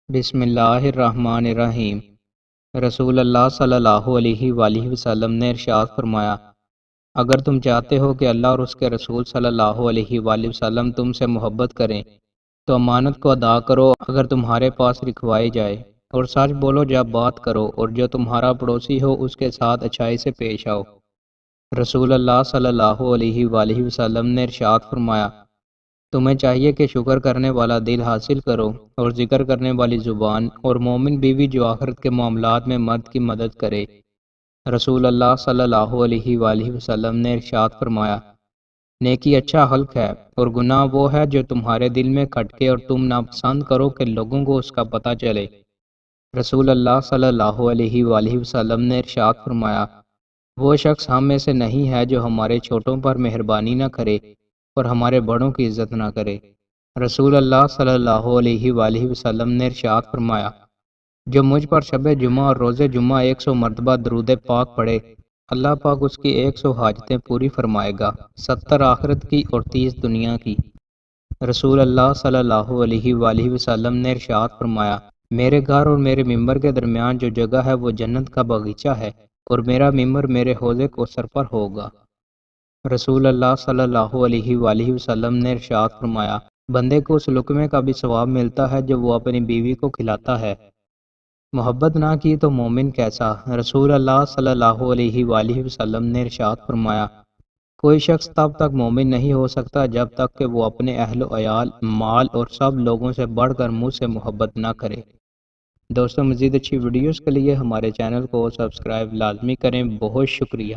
بسم اللہ الرحمن الرحیم۔ رسول اللہ صلی اللہ علیہ وآلہ وسلم نے ارشاد فرمایا، اگر تم چاہتے ہو کہ اللہ اور اس کے رسول صلی اللہ علیہ وآلہ وسلم تم سے محبت کریں تو امانت کو ادا کرو اگر تمہارے پاس رکھوائی جائے، اور سچ بولو جب بات کرو، اور جو تمہارا پڑوسی ہو اس کے ساتھ اچھائی سے پیش آؤ۔ رسول اللہ صلی اللہ علیہ وآلہ وسلم نے ارشاد فرمایا، تمہیں چاہیے کہ شکر کرنے والا دل حاصل کرو اور ذکر کرنے والی زبان، اور مومن بیوی جو آخرت کے معاملات میں مرد کی مدد کرے۔ رسول اللہ صلی اللہ علیہ وآلہ وسلم نے ارشاد فرمایا، نیکی اچھا حلق ہے، اور گناہ وہ ہے جو تمہارے دل میں کھٹکے اور تم ناپسند کرو کہ لوگوں کو اس کا پتہ چلے۔ رسول اللہ صلی اللہ علیہ وآلہ وسلم نے ارشاد فرمایا، وہ شخص ہم میں سے نہیں ہے جو ہمارے چھوٹوں پر مہربانی نہ کرے اور ہمارے بڑوں کی عزت نہ کرے۔ رسول اللہ صلی اللہ علیہ وآلہ وسلم نے ارشاد فرمایا، جو مجھ پر شب جمعہ اور روز جمعہ 100 مرتبہ درود پاک پڑھے، اللہ پاک اس کی 100 حاجتیں پوری فرمائے گا، 70 آخرت کی اور 30 دنیا کی۔ رسول اللہ صلی اللہ علیہ وآلہ وسلم نے ارشاد فرمایا، میرے گھر اور میرے ممبر کے درمیان جو جگہ ہے وہ جنت کا باغیچہ ہے، اور میرا ممبر میرے حوض کوثر پر ہوگا۔ رسول اللہ صلی اللہ علیہ وآلہ وسلم نے ارشاد فرمایا، بندے کو اس لقمے کا بھی ثواب ملتا ہے جو وہ اپنی بیوی کو کھلاتا ہے۔ محبت نہ کی تو مومن کیسا؟ رسول اللہ صلی اللہ علیہ وآلہ وسلم نے ارشاد فرمایا، کوئی شخص تب تک مومن نہیں ہو سکتا جب تک کہ وہ اپنے اہل و عیال، مال اور سب لوگوں سے بڑھ کر مجھ سے محبت نہ کرے۔ دوستوں، مزید اچھی ویڈیوز کے لیے ہمارے چینل کو سبسکرائب لازمی کریں۔ بہت شکریہ۔